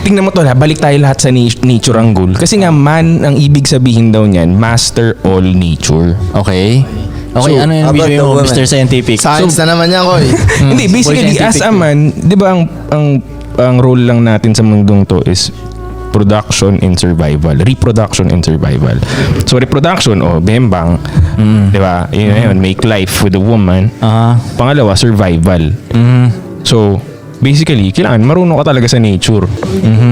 tingnan mo to, balik tayo lahat sa nature ang goal. Kasi nga, man, ang ibig sabihin daw niyan, master all nature. Okay. Okay, So, ano yung about video the mo, woman? Mr. Scientific? Science na naman yan, Koy. Hindi, basically, as a man, di ba ang role lang natin sa mundong to is production and survival, reproduction and survival. So reproduction, bembang, di ba? Yun, make life with a woman. Pangalawa, survival. So basically, kailangan marunong ka talaga sa nature.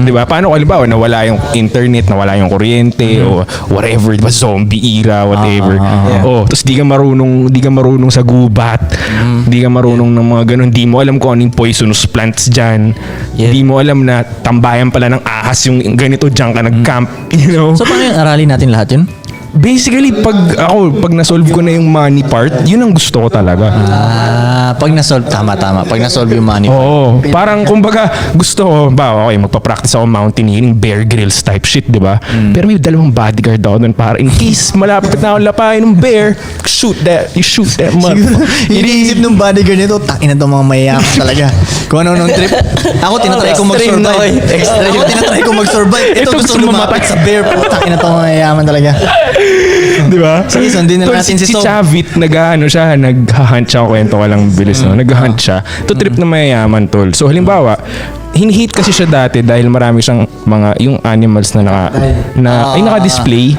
Di ba? Paano kung halimbawa nawala yung internet, nawala yung kuryente, o whatever, di ba? Zombie era, whatever. Tapos di ka marunong sa gubat. Di ka marunong ng mga ganun. Di mo alam kung anong poisonous plants dyan. Di mo alam na tambayan pala ng ahas yung ganito dyan ka nag-camp. You know? So, paano yung aralin natin lahat yun? Basically, pag na-solve ko na yung money part, yun ang gusto ko talaga. Pag na-solve, tama. Pag na-solve yung money. Oo. Parang kumbaga gusto ko, okay, magpa-practice ako mountaineering, Bear Grylls type shit, di ba? Pero may dalawang bodyguard ako doon para in case malapit na ako lapain ng bear, you shoot that motherfucker. Iniisip ng bodyguard nito, takin na itong mga mayayaman talaga. Kung ano nung trip. Ako, tinatry ko mag-survive. Ako, tinatry ko mag-survive. Ito gusto lumapit sa bear. Takin na itong mga mayayaman talaga. Di ba? Sige, sundin na natin si Si Sob. Chavit, nag-hunt siya, kwento ko lang bilis, no? Nag-hunt siya. To trip na mayayaman, tol. So, halimbawa, hinihit kasi siya dati dahil marami siyang yung animals na naka-display,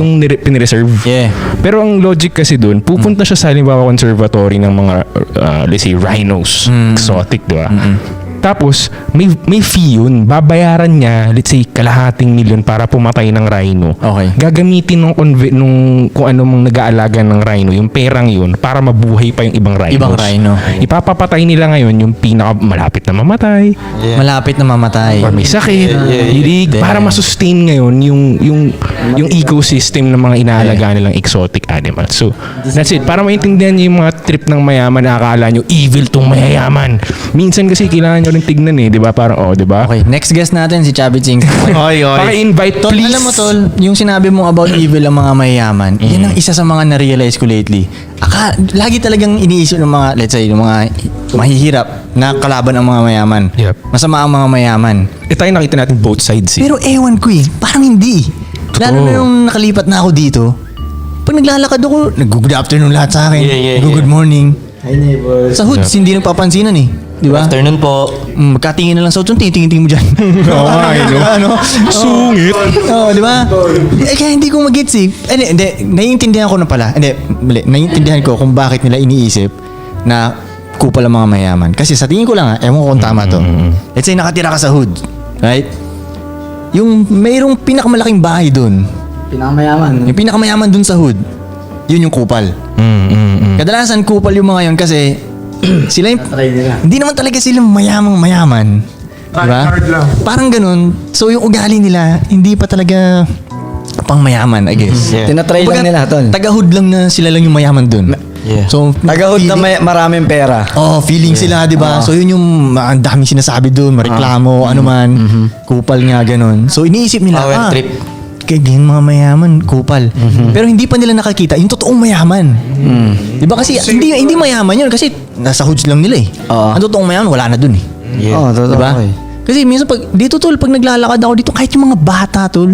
yung pinireserve. Yeah. Pero ang logic kasi doon, pupunta siya sa halimbawa conservatory ng mga, let's say, rhinos, exotic, di ba? Tapos, may fee yun. Babayaran niya, let's say, $250,000 para pumatay ng rhino. Okay. Gagamitin nung kung ano mong nag-aalaga ng rhino, yung perang yun, para mabuhay pa yung ibang rhinos. Ibang rhino. Ipapapatay nila ngayon yung malapit na mamatay, Malapit na mamatay. or may sakit, para masustain ngayon yung ecosystem ng mga inaalaga nilang exotic animals. So, that's it. Para maintindihan niyo yung mga trip ng mayaman na akala nyo, evil tong mayayaman. Minsan kasi kailangan nyo rin tignan di ba? Parang, di ba? Okay, next guest natin si Chubby Ching. Paki-invite, Tol, please. alam mo tol, yung sinabi mo about evil ang mga mayayaman, yan ang isa sa mga na-realize ko lately. Lagi talagang iniisip ng mga, let's say, ng mga mahihirap na kalaban ang mga mayaman. Yep. Masama ang mga mayaman. Tayo nakita natin both sides. Pero ewan ko parang hindi. Lalo na nung nakalipat na ako dito, pag naglalakad ako, nag-good afternoon lahat sa akin. Good morning. Hi, neighbors. Sa hoods, hindi nagpapansinan Di ba? Afternoon po. Magkatingin na lang sa hoods, titingin mo dyan. Oo nga, Sungit. Di ba? Kaya hindi ko mag-gets Hindi, naiintindihan ko na pala. Naiintindihan ko kung bakit nila iniisip na kupal ang mga mayaman. Kasi sa tingin ko lang ewan ko kung tama to. Let's say nakatira ka sa hood. Right? Yung mayroong pinakamalaking bahay dun. Pinakamayaman. Yung pinakamayaman dun sa hood. Yun yung kupal. Kadalasan kupal yung mga yun kasi sila yung, hindi naman talaga sila mayaman. Diba? Parang ganun. So yung ugali nila, hindi pa talaga pang mayaman, I guess. Tinatry lang nila, tol. Taga-hood lang na sila lang yung mayaman dun. So, Tagahod na maraming pera. feeling sila, di ba? So yun yung ang daming sinasabi dun, mareklamo, ano man, kupal nga ganun. So iniisip nila, Power trip. kaya ganyan mga mayaman, kupal. Pero hindi pa nila nakakita yung totoong mayaman. Di ba kasi hindi mayaman yun kasi nasa hoods lang nila Ang totoong mayaman wala na dun Oo, totoo. Di ba? Kasi minsan pag dito tol, pag naglalakad ako dito, kahit yung mga bata tol,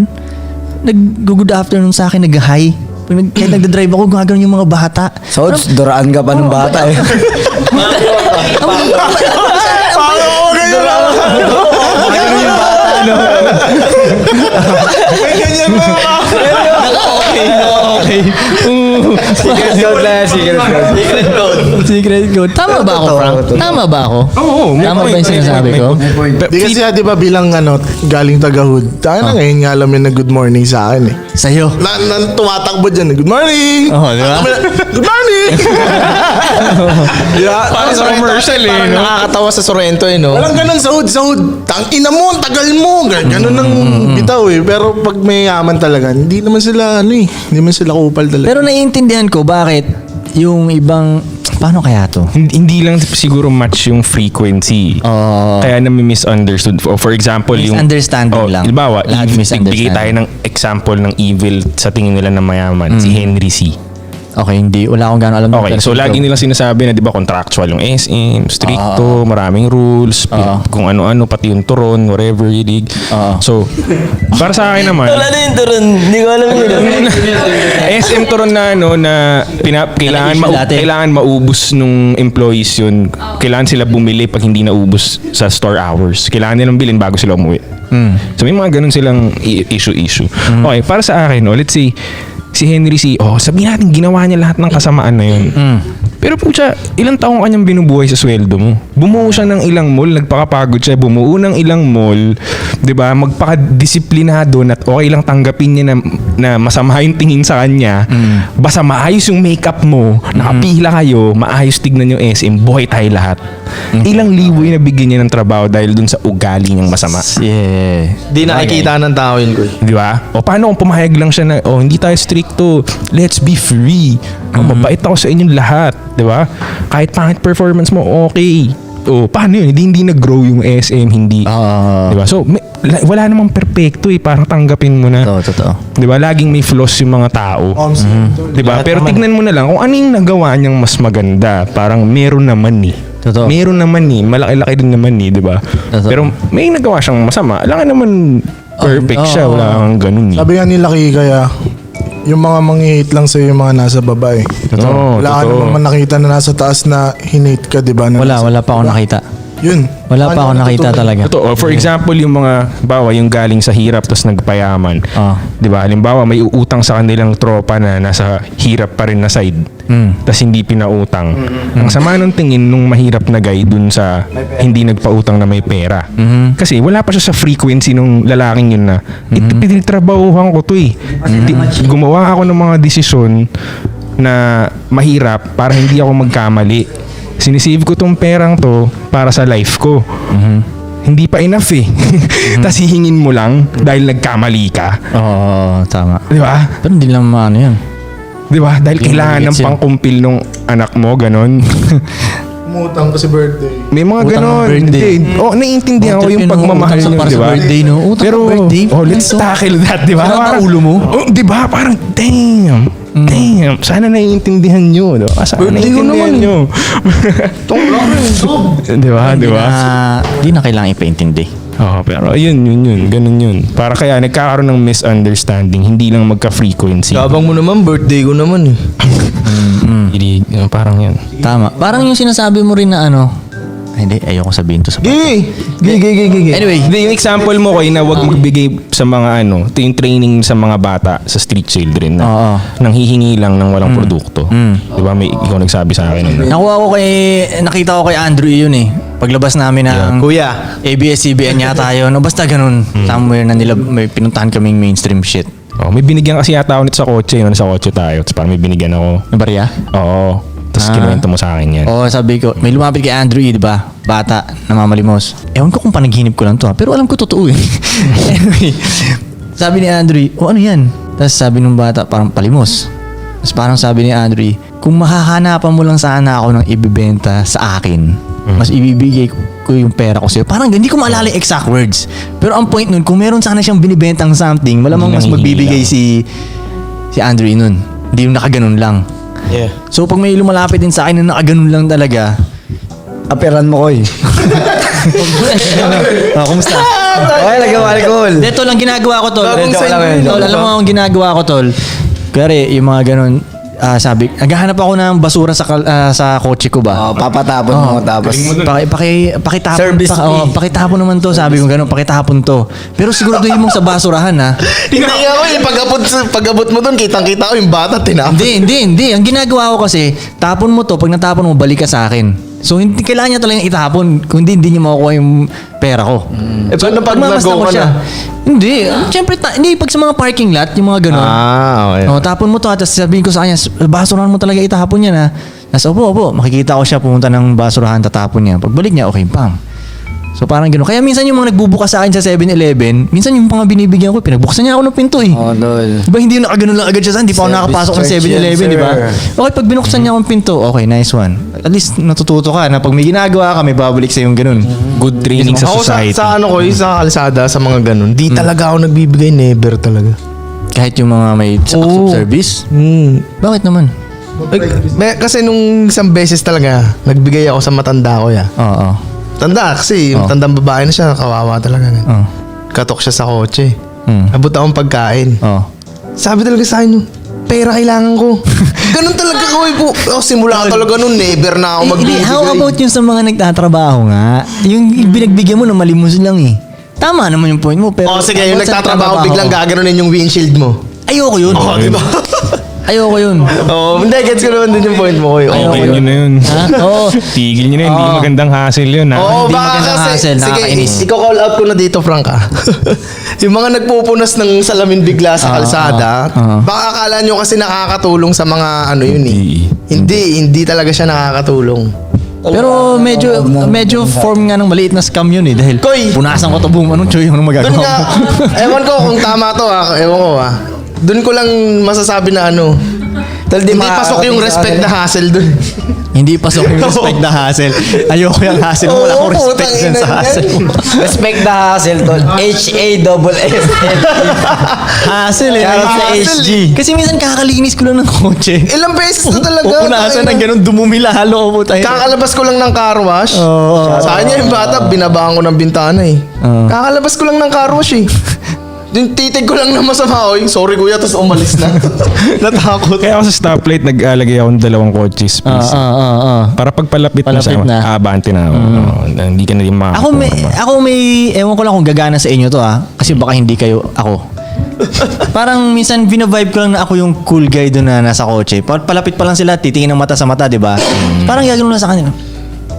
nag-good afternoon sa akin, nag-hi. Kahit nagda-drive ako, gumagano yung mga bata. So, duraan ka pa ng bata Okay. Secret code. Tama ba ako, Frank? Tama ba ako? Oo, may Tama ba point, yung sinasabi may ko? point. Di kasi di ba bilang galing tagahud, tayo na ngayon nga alam yung good morning sa akin Sa'yo. Tumatakbo dyan, good morning! Di ba? Good morning! Yeah, Parang sa commercial no? Nakakatawa sa Sorrento no? walang ganun sa hood. Tang ina mo, ang tagal mo. Ganun ang bitaw Pero pag may yaman talaga, hindi naman sila hindi naman sila kupal talaga. Pero naiintindihan ko bakit yung ibang, paano kaya to? Hindi lang siguro match yung frequency. Kaya nami-misunderstood. For example, yung Misunderstanding lang. Halimbawa, Lahat bigay misunderstanding. tayo ng example ng evil sa tingin nila na mayaman. Si Henry C. Okay, hindi. Wala akong gano'n alam. ng Okay, so percento. lagi nilang sinasabi na 'di ba contractual yung SM, stricto, maraming rules, kung ano-ano pati yung turon, whatever you dig. So para sa akin naman, Wala na yung turon. Hindi ko alam yun. SM turon na kailangan maubos nung employees yun. Kailangan sila bumili pag hindi naubos sa store hours. Kailangan nilang bilhin bago sila umuwi. So may mga ganun silang issue. Okay, para sa akin, let's say si Henry C. Sabihin natin ginawa niya lahat ng kasamaan na yun. Pero pucha, ilang taong kanyang binubuhay sa sweldo mo? Bumuo siya ng ilang mall, nagpakapagod siya, bumuo ng ilang mall, 'di ba? Magpakadisiplinado na okay lang tanggapin niya na masama yung tingin sa kanya. Basta maayos yung makeup mo, nakapila kayo, maayos tignan yung SM, buhay tayo lahat. Ilang libo yung nabigyan niya ng trabaho dahil dun sa ugali niyang masama. Yeah. Di nakikita ng tao yun, Koy. Di ba? O paano kung pumayag lang siya na, hindi tayo stricto, let's be free. Mabait ako sa inyong lahat. Di ba? Kahit pangit performance mo, okay. O paano yun? Hindi nag-grow yung SM, hindi. Di ba? So, wala namang perfecto parang tanggapin mo na. Totoo. Di ba? Laging may flaws yung mga tao. Di ba? Pero tignan mo na lang kung ano yung nagawa niyang mas maganda. Parang meron naman Totoo. Meron naman malaki-laki din naman di ba? Totoo. Pero may nagawa siyang masama. Alam naman perfect siya. Wala kang ganun Sabi nga nila kaya yung mga manghihit lang sa'yo yung mga nasa baba eh. Oo, Wala ka totoo. naman nakita na nasa taas na hinate ka, di ba? Wala pa ako nakita. Yun. Wala pa ako nakita talaga. Totoo. For example, yung mga bawa yung galing sa hirap tapos nagpayaman. 'Di ba? Halimbawa may uutang sa kanilang tropa na nasa hirap pa rin na side. Tapos hindi pinautang. Ang sama ng tingin nung mahirap na guy dun sa hindi nagpautang na may pera. Kasi wala pa siya sa frequency nung lalaking yun na pinagtrabahuhan ko to gumawa ako ng mga desisyon na mahirap para hindi ako magkamali. Sinisave ko tong perang to para sa life ko. Hindi pa enough Tapos hihingin mo lang dahil nagkamali ka. Oo, tama. Di ba? Pero hindi lang maano yan. Di ba? Dahil kailangan ng gets yun. pangkumpil nung anak mo, ganon. Umutang kasi birthday. May mga Utang ganon. ng birthday. Hindi. Naiintindihan ko yung Utang pagmamahal sa nyo, para di sa ba? birthday, no? Utang Pero, sa birthday. let's tackle that, di ba? Sarap ang ulo mo. Di ba? Parang, damn. Sana naiintindihan nyo. No? Sana Birthday ko naiintindihan naman. nyo. Di ba? Di ba? Hindi na kailangan ipaintindi. Pero yun. Ganun yun. Para kaya nagkakaroon ng misunderstanding, hindi lang magka-frequency. Gabang mo naman, birthday ko naman eh. Hindi, parang yun. Tama. Parang yung sinasabi mo rin na hindi, ayoko sabihin to sa Gigi! Anyway, Hindi, yung example mo na wag magbigay sa mga ito yung training sa mga bata sa street children na Oo. nang hihingi lang ng walang produkto. Di ba? Ikaw nagsabi sa akin. nakita ko kay Andrew yun Paglabas namin ng Kuya. ABS-CBN yata yun. Basta ganun. Somewhere na nila may pinuntahan kaming mainstream shit. May binigyan kasi yata ako nito sa kotse. Nasa kotse tayo. Tapos parang may binigyan ako. Na barya? Oo. Tapos kinuwento mo sa akin yan. Sabi ko, may lumapit kay Andrew di ba? Bata, namamalimos. Ewan ko kung panaginip ko lang to pero alam ko totoo Anyway, sabi ni Andrew, ano yan? Tapos sabi nung bata, parang palimos. Tapos parang sabi ni Andrew, kung mahahanapan mo lang sana ako ng ibibenta sa akin, mas ibibigay ko yung pera ko sa'yo. Parang hindi ko maalala yung exact words. Pero ang point nun, kung meron sana siyang binibentang something, malamang mas magbibigay si Andrew nun. Hindi yung nakaganon lang. Yeah. So pag may lumalapit din sa akin na nakaganon lang talaga, Aperan mo, Koy. kumusta? Okay, nagawa ni Cole. Ito lang ginagawa ko, tol. Bagong Ito sign lang, yun, tol. diba? Alam mo ang ginagawa ko, tol. Kaya yung mga ganon, sabi, naghahanap ako ng basura sa kotse ko ba? Papatapon mo tapos. Pakitapon Service fee. pakitapon naman to, sabi ko gano'n, pakitapon to. Pero siguraduhin mong sa basurahan ha. Hindi nga ako pag-abot mo doon, kitang-kita ko yung bata, tinapon. Hindi. Ang ginagawa ko kasi, tapon mo to, pag natapon mo, balik ka sa akin. So hindi kailangan niya talagang itapon, kundi hindi niya makukuha yung pera ko. So, pag Mamasta nag-go ko ka siya. na? Hindi, siyempre hindi pag sa mga parking lot, yung mga gano'n. Okay. Tapon mo to at sabihin ko sa kanya, basurahan mo talaga itapon yan ha. Tapos opo, makikita ko siya pumunta ng basurahan, tatapon niya. Pagbalik niya, okay, pam. So parang gano'n. Kaya minsan yung mga nagbubukas sa akin sa 7-Eleven, minsan yung mga binibigyan ko, pinagbuksan niya ako ng pinto Tol. Diba hindi yung nakaganon lang agad siya, hindi pa ako Service nakapasok ng charge 7-Eleven, yan, di ba? sir. Okay, pag binuksan niya akong pinto, okay, nice one. At least natututo ka na pag may ginagawa ka, may babalik sa yung ganun. Good training sa Ako society. sa kalsada, sa mga ganun, di talaga ako nagbibigay, never talaga. Kahit yung mga may acts of service. Bakit naman? Kasi nung isang beses talaga, nagbigay ako sa matanda ko ya. Oo. Tanda kasi, Oh. matandang babae na siya, kawawa talaga. Oo. Katok siya sa kotse. Mm. Abot akong pagkain. Oo. Sabi talaga sa akin, pera kailangan ko. Ganun talaga ko po. Simula talaga nun, never na ako magbibigay. How about yung sa mga nagtatrabaho nga? Yung binagbigyan mo na malimos lang eh. Tama naman yung point mo. Pero Sige, yung about sa nagtatrabaho, biglang gaganunin yung windshield mo. Ayoko yun. Diba? Ayoko yun. Hindi, gets ko naman din yung point mo. Okay nyo na yun. Ha? Oo. Tigil nyo na yun. Hindi Oo. magandang hassle yun. Ha? Oo, Hindi baka magandang kasi, hassle, nakakainis. sige, i-call out ko na dito, Frank yung mga nagpupunas ng salamin bigla sa kalsada, baka akala nyo kasi nakakatulong sa mga ano yun eh. Hindi talaga siya nakakatulong. Pero medyo form nga ng maliit na scam yun eh. Dahil Koy! punasan ko to boom. Anong choy? Anong magagawa Doon mo? nga, ewan ko kung tama to ewan ko Doon ko lang masasabi na ano, hindi pasok yung respect na hassle doon. Hindi pasok yung respect na hassle. Ayoko yung hassle mo. Wala akong respect dyan sa hassle mo. Respect the hassle, tol. H-A-S-S-L. Hassle eh. Shout out sa Hassle HG. eh. Kasi minsan kakalinis ko lang ng kotse. Ilang beses na talaga. Pupunasan ng ganun, dumumi lalo ko tayo. Kakalabas ko lang ng car wash. Oo. Sa kanya yung bata, binabaan ko ng bintana eh. Oo. Kakalabas ko lang ng car wash eh. Yung titig ko lang na masama, oy, sorry kuya, tapos umalis na. Natakot. Kaya ako sa stoplight, nag-alagay ako ng 2 kotse space. Para pag palapit mo Palapit na. abante na ako. Hindi ka na din makakakuha. Ako may, ewan ko lang kung gagana sa inyo to kasi baka hindi kayo ako. Parang minsan binavibe ko lang na ako yung cool guy doon na nasa kotse. Palapit pa lang sila, titingin ng mata sa mata, di ba? Parang gagano'n lang sa kanila.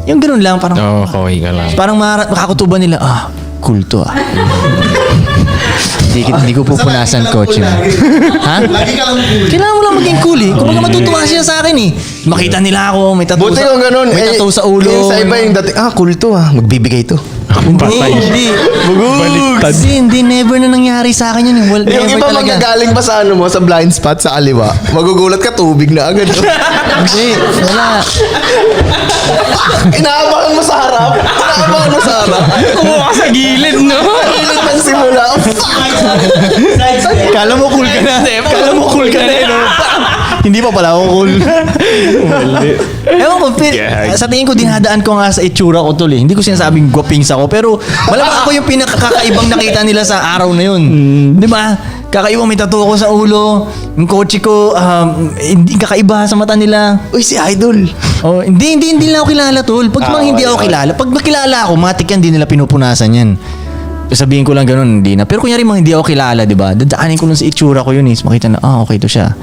Yung ganun lang, parang, Oo, okay ka lang. parang makakutuban nila, cool to Hindi ko pupunasan kotse mo. Ha? Lagi ka lang cool. Kailangan mo lang maging cool eh. Kung matutuwa sila sa akin eh. Makita nila ako, may tattoo Buti yung ganun. may tattoo sa ulo. Yung sa iba yung dati, cool to magbibigay to. Hindi. Baliktad. Hindi, never na nangyari sa akin yun. Yung Never iba talaga. magagaling pa sa ano mo, sa blind spot sa kaliwa. Magugulat ka, tubig na agad. Hindi, wala. Inaabangan mo sa harap. Inaabangan mo sa harap. Kumuha ka sa gilid, no? Pilit ng simula. Kala mo cool ka na. Kala mo cool ka na. No? Hindi pa pala ako cool. Ewan ko, sa tingin ko dinadaan ko nga sa itsura ko tol eh. Hindi ko sinasabing gwapings ako, pero malamang ako yung pinakakaibang nakita nila sa araw na yun. Di ba? Kakaibang may tattoo ko sa ulo. Yung kotse ko, hindi kakaiba sa mata nila. Uy, si Idol. Oh, hindi lang ako kilala tol. Pag mga hindi ako kilala, pag nakilala ako, matik yan, hindi nila pinupunasan yan. Sabihin ko lang ganun, hindi na. Pero kunyari mga hindi ako kilala, di ba? Dadaanin ko lang sa itsura ko yun makita na, okay to siya.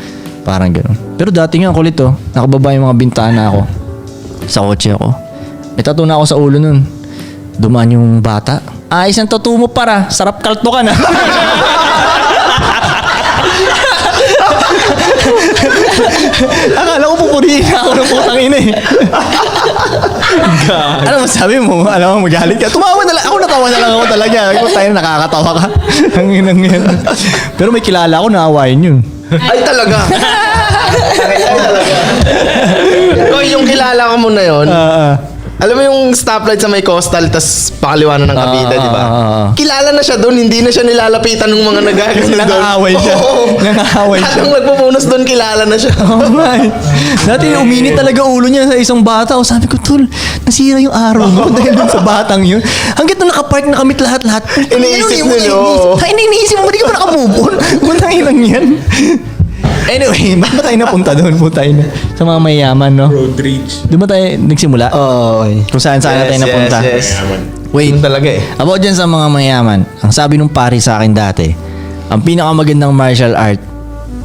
Parang ganun. Pero dati nga kulit nakababa yung mga bintana ako. Sa kotse ako. May tattoo na ako sa ulo nun. Dumaan yung bata. Ayos ang tattoo mo para. Sarap kalto ka na. Akala ko pupurihin ako ng putang ina eh. Ano masabi mo? Alam mo, magalit ka. Tumawa na lang. Ako natawa na lang ako talaga. Ako tayo nakakatawa ka. Ang inang yan. Pero may kilala ako na awayin yun. Ay, talaga. Ay, talaga. Koy, yung kilala ko mo na yun, alam mo yung stoplight sa may coastal tas pakaliwanan ng Cavite, di ba? Kilala na siya doon, hindi na siya nilalapitan ng mga nagagano doon. Nangaaway siya. Nangaaway siya. Hanggang nagpupunos doon, kilala na siya. Oh my. Dati uminit talaga ulo niya sa isang bata. O sabi ko, tol, nasira yung araw mo dahil dun sa batang yun. Hanggang doon nakapark, nakamit lahat-lahat. Iniisip nila, oo. Iniisip mo, di ka pa nakamove on. Buntang ilang yan. Anyway, ba't ba tayo napunta doon? Punta na sa mga mayayaman, no? Road rage. Doon ba tayo nagsimula? Oo, okay. Kung saan tayo napunta? Wait, Yun talaga eh. about dyan sa mga mayaman, ang sabi nung pari sa akin dati, ang pinakamagandang martial art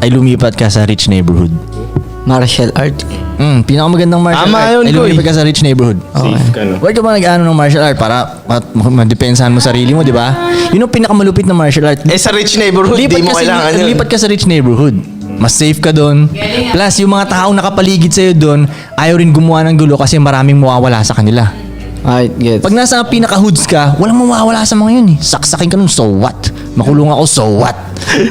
ay lumipat ka sa rich neighborhood. Martial art. Pinakamagandang martial Tama art yun, ay lumipat ka sa rich neighborhood. Safe ka, no? Huwag ka ba nag-ano ng martial art para madepensahan mo sarili mo, di ba? Yun ang pinakamalupit na martial art. Sa rich neighborhood, di mo kailangan yun. Lipat ka sa rich neighborhood. Mas safe ka doon. Plus, yung mga taong nakapaligid sa'yo doon, ayaw rin gumawa ng gulo kasi maraming mawawala sa kanila. Alright, gets. Pag nasa pinaka-hoods ka, walang mawawala sa mga yun eh. Saksakin ka nun, so what? Makulong ako, so what?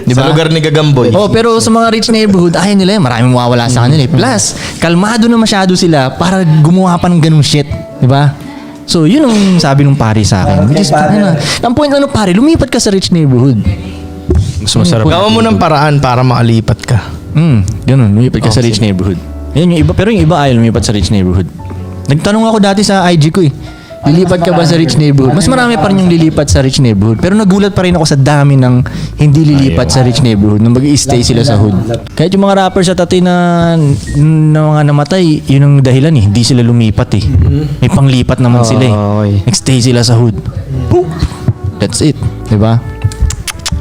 Di Sa ba? lugar ni Gagamboy. Oh, pero sa mga rich neighborhood, ayaw nila yan. Maraming mawawala sa kanila eh. Plus, kalmado na masyado sila para gumawa pa ng ganung shit. Di ba? So, yun ang sabi nung pare sa akin. Which is, ang point ano pare, lumipat ka sa rich neighborhood. Mas masarap. Gawa mo ng paraan para makalipat ka. Ganun, lumipat ka sa rich neighborhood. Yan yung iba, pero yung iba ayaw lumipat sa rich neighborhood. Nagtanong ako dati sa IG ko eh. Lilipat ka ba sa rich neighborhood? Mas marami pa rin yung lilipat sa rich neighborhood. Pero nagulat pa rin ako sa dami ng hindi lilipat sa rich neighborhood nung mag-i-stay sila sa hood. Kahit yung mga rappers at tatay na mga namatay, yun ang dahilan eh. Hindi sila lumipat eh. May panglipat naman sila eh. okay. Nag-stay sila sa hood. Boop! That's it. Diba?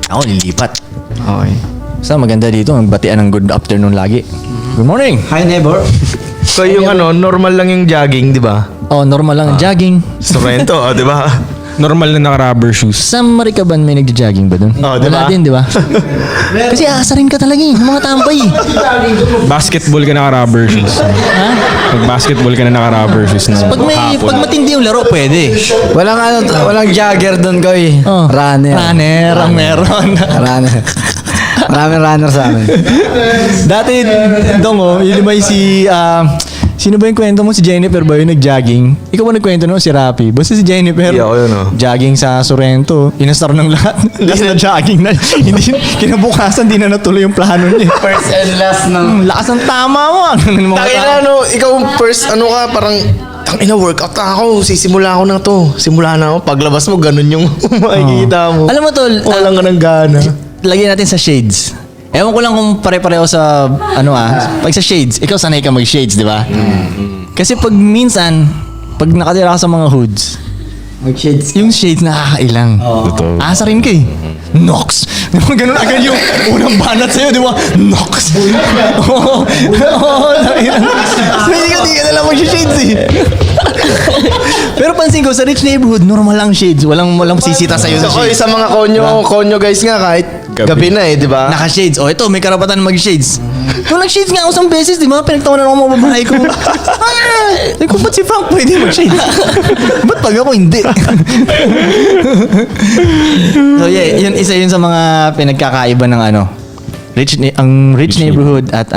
Ako lilipat. Okay. Basta maganda dito, magbatian ng good afternoon lagi. Good morning! Hi, neighbor. So yung normal lang yung jogging, di ba? Oh, normal lang ang jogging. Sorrento, di ba? Normal na naka-rubber shoes. Sa Maricaban may nagja-jogging ba dun? Oh, di Wala ba? din, di ba? Kasi aasarin ka talaga eh, ng mga tambay eh. Basketball ka naka-rubber shoes. Ha? Mag-basketball ka na naka-rubber shoes na Pag matindi yung laro, pwede. Walang jogger doon, Koy. Oh. Runner. Runner ang meron. Runner. Maraming runner sa amin. Dati, Dong, yun ba yung sino ba yung kwento mo? Si Jennifer ba yung nag-jogging? Ikaw ba nagkwento no? Si Rapi. Basta si Jennifer, Hindi, ako yun, jogging sa Sorrento. Inastar ng lahat. Last na jogging na. Hindi, kinabukasan, di na natuloy yung plano niya. First and last ng... Lakas ng tama mo. Tangina, ikaw first, parang, tangina, workout na ako, sisimula ako na to. Simula na ako, paglabas mo, ganun yung makikita mo. Alam mo, Tol, Walang ka ng gana. lagyan natin sa shades. Ewan ko lang kung pare-pareho sa, pag sa shades, ikaw sanay ka mag-shades, di ba? Kasi pag minsan, pag nakatira ka sa mga hoods, Mag-shades. yung shades nakakailang. Totoo. Asa rin ka eh. Nox! Di ba ganun agad yung unang banat sa'yo, di ba? Nox! Oo. Hindi ka na lang mag-shades eh. Pero pansin ko, sa rich neighborhood, normal lang shades. Walang sisita sa'yo sa So, shades. sa mga konyo guys nga, kahit gabi na di ba? Naka-shades. O, ito, may karapatan na mag-shades. Nung nag-shades nga ako sa beses, di ba? Pinagtawanan ako mga babae ko. Sabi ko, ba't si Frank pwede mag-shades? Ba't pag ako hindi? So, yeah, isa yun sa mga pinagkakaiba ng rich neighborhood at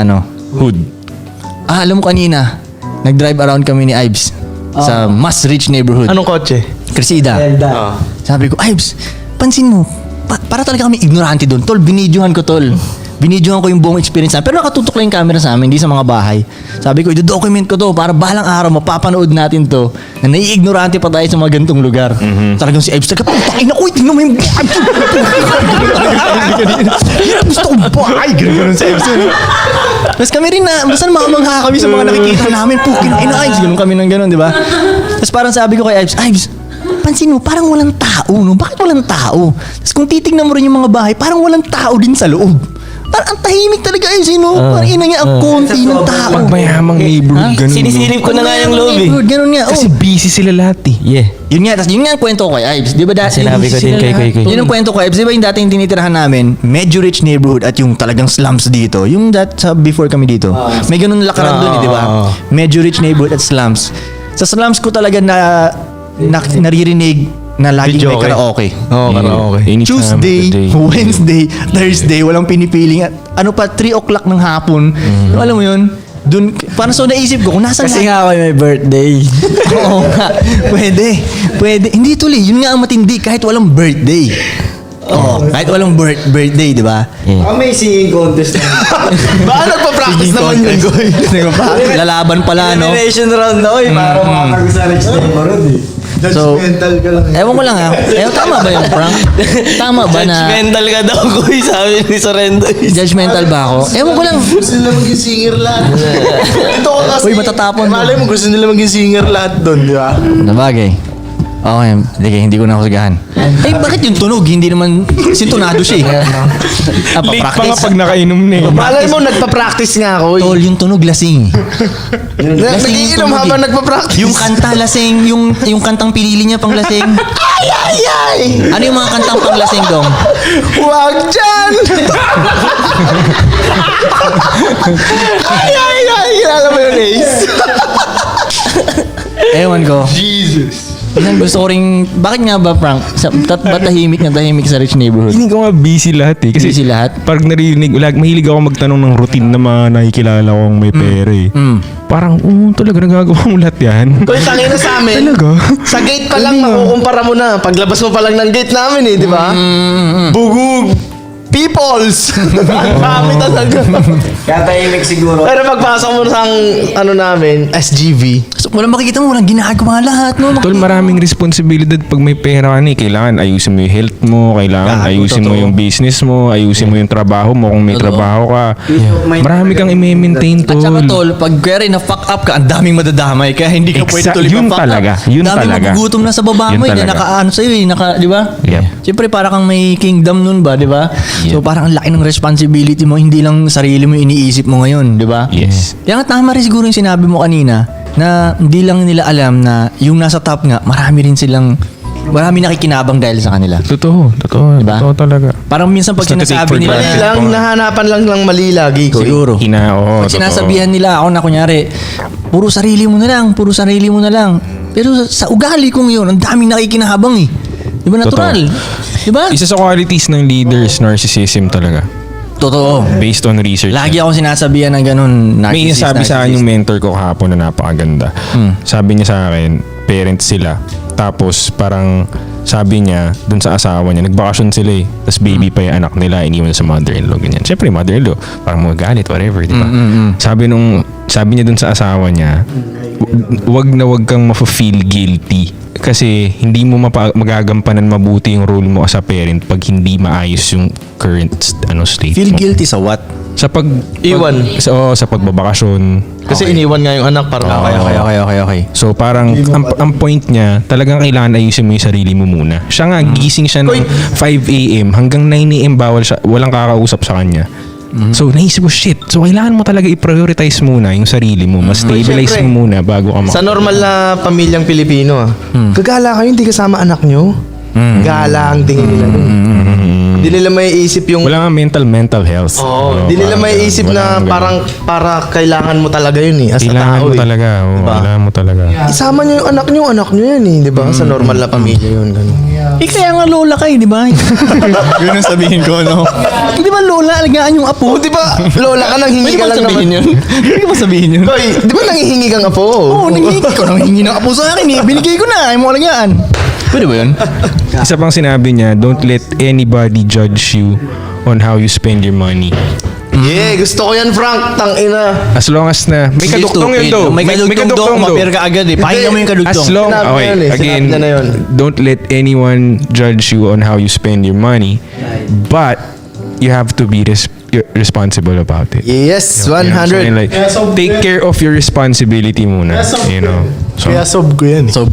Hood. alam mo kanina, nag-drive around kami ni Ives sa mas rich neighborhood. Anong kotse? Crescida. Ah. Sabi ko, Ives, pansin mo, para talaga kami ignorante doon. Tol, binidyohan ko, Tol. Binidyohan ko yung buong experience namin. Pero nakatutok lang yung camera sa amin, hindi sa mga bahay. Sabi ko, i-document ko to para balang araw mapapanood natin to na nai-ignorante pa tayo sa mga gantong lugar. Talagang si Ives, putang ko, tingnan mo yung gusto ko bahay. Ganun si Ives. Tapos kami rin na, basta mamangha kami sa mga nakikita namin. Pukin, Ives. Ganun kami ng ganun, di ba? Tapos parang sabi ko kay Ives, pansin mo, parang walang tao, no? Bakit walang tao? Tapos kung titignan mo rin yung mga bahay, parang walang tao din sa loob. Parang ang tahimik talaga yun, sino? Parang ina niya, ang konti ng tao. Pag mayamang neighborhood, ganun. Sinisilip ko na nga yung loob eh. Ganun nga, Kasi busy sila lahat eh. Yeah. Yun nga, tas yun nga ang kwento ko kay Ives. Di ba dati? Sinabi ko din kay Yun ang kwento ko, Ives. Di ba yung dati yung tinitirahan namin, medyo rich neighborhood at yung talagang slums dito. Yung sa before kami dito. May ganun lakaran doon, di ba? Medyo rich neighborhood at slums. Sa slums ko talaga naririnig na laging may karaoke. Oo, karaoke. Anytime of Tuesday, the day. Wednesday, Thursday, walang pinipiling. Ano pa, 3 o'clock ng hapon. Yung alam mo yun, dun, parang so naisip ko, kung nasan Kasi nga ako may birthday. Oo nga. Pwede. Hindi tuloy. Yun nga ang matindi kahit walang birthday. Oo. Kahit walang birthday, di ba? May singing contest na. Baka nagpa-practice naman yun, Goy. Lalaban pala, no? Elimination round na, para makakaroon sa rich neighborhood eh. So, ewan ko lang tama ba yung prank? Tama ba na Judgmental ka daw, Koy, sabi ni Sorrento. judgmental ba ako? Ewan ko lang. Gusto nila maging singer lahat. Ito ko kasi. Uy, matatapon. Malay mo, gusto nila maging singer lahat doon, di ba? Nabagay. Okay, hindi ko na husgahan. Bakit yung tunog? Hindi naman sintonado siya eh. Late pa nga pag nakainom na eh. Malay mo, nagpa-practice nga ako. Tol, yung tunog lasing. Nagiinom tunog habang eh. nagpa-practice. Yung kanta lasing, yung kantang pinili niya pang lasing. Ay! Ano yung mga kantang pang lasing dong? Huwag dyan! ay! Kilala mo yun, Ace? Ewan ko. Jesus. Minsan gusto ko rin, bakit nga ba Frank? Ba't tahimik sa rich neighborhood? Hindi ko nga busy lahat eh. Kasi Busy lahat? Pag narinig, mahilig ako magtanong ng routine na mga nakikilala kong may pera eh. Parang, talaga nagagawa mo lahat yan. Kung tangin na sa amin, Talaga? sa gate pa lang, makukumpara mo na. Paglabas mo pa lang ng gate namin eh, di ba? Bugug! Peoples! Ang dami talaga. Kaya tahimik siguro. Pero pagpasok mo sa ano namin, SGV. So, walang makikita mo, walang ginagawa lahat. No? Tol, maraming responsibilidad pag may pera ka na. Kailangan ayusin mo yung health mo, kailangan Gago, ayusin mo totoo. yung business mo, ayusin mo yung trabaho mo kung may trabaho ka. Marami kang i-maintain, At saka tol. tol, pag kaya na fuck up ka, ang daming madadamay. Kaya hindi ka pwede tuloy Yun pa-fuck talaga, up. yun daming talaga. magugutom na sa baba mo, Yun hindi talaga. nakaano sa'yo, di ba? Yep. Siyempre, para kang may kingdom nun ba, di ba? So, parang ang laki ng responsibility mo, hindi lang sarili mo iniisip mo ngayon, di ba? Yes. Kaya nga tama rin siguro yung sinabi mo kanina na hindi lang nila alam na yung nasa top nga, marami nakikinabang dahil sa kanila. Totoo, Diba? totoo talaga. Parang minsan pag Basta sinasabi take for nila Mali granted. lang, nahanapan lang ng mali lagi ko. siguro. Oo, Pag sinasabihan nila ako na kunyari, puro sarili mo na lang. Pero sa ugali kong yun, ang daming nakikinahabang eh. Di ba natural? Di ba? Isa sa qualities ng leaders, narcissism talaga. Totoo. Based on research. Lagi akong sinasabihan ng ganun. May sabi sa akin yung mentor ko kahapon na napakaganda. Sabi niya sa akin, parents sila. Tapos parang sabi niya dun sa asawa niya, nagbakasyon sila eh. Tapos baby pa yung anak nila, iniwan sa mother-in-law, ganyan. Siyempre, mother-in-law, parang magagalit, whatever, di ba? Sabi niya dun sa asawa niya, wag kang ma-feel guilty. Kasi hindi mo magagampanan mabuti yung role mo as a parent pag hindi maayos yung current state Feel mo. guilty sa what? Sa Iwan. sa pagbabakasyon. Kasi iniwan nga yung anak para Okay. So parang ang point niya, talagang kailangan ayusin mo yung sarili mo muna. Siya nga, gising siya ng 5 a.m. hanggang 9 a.m. bawal siya, walang kakausap sa kanya. So naisip ko, shit. So kailangan mo talaga i-prioritize muna yung sarili mo. Mas stabilize Siyempre. mo muna bago ka Sa normal na pamilyang Pilipino gagala kayo, hindi kasama anak nyo. Gala ang tingin nila dun. Hindi nila may isip yung... Wala nga mental health. Oo, hindi nila parang may isip wala na nga ganun. parang para kailangan mo talaga yun eh. As a Kailangan tao mo eh. talaga. Oo, Diba? kailangan mo talaga. Isama nyo yung anak nyo yan eh. Di ba? Sa normal na pamilya yun. Ganun. Eh kaya nga lola kayo, di ba? Yun ang sabihin ko, no? Di ba lola, alagaan yung apo? Oh, di ba? Lola ka, nanghingi Pwede ka ba lang sabihin naman. yun? Pwede ba sabihin yun? Koy, di ba nanghihingi kang apo? Oo, nangingi ko. Nangingi ng apo sa akin eh. Binigay ko na. Ayaw mo alagaan. Pwede ba yun? Isa pang sinabi niya, don't let anybody judge you on how you spend your money. Yeah, gusto ko yan, Frank. Tangina. As long as na may kadugtong yun daw. May kadugtong daw. Mapir ka agad eh. Pakinggan mo yung kadugtong. As long, Sinabi okay, niya yun eh. again, Sinabi niya na yun. don't let anyone judge you on how you spend your money, but you have to be responsible about it. Yes, You know what I'm 100. saying? Like, take care of your responsibility muna. You know? So, Kaya sob ko yan eh. So,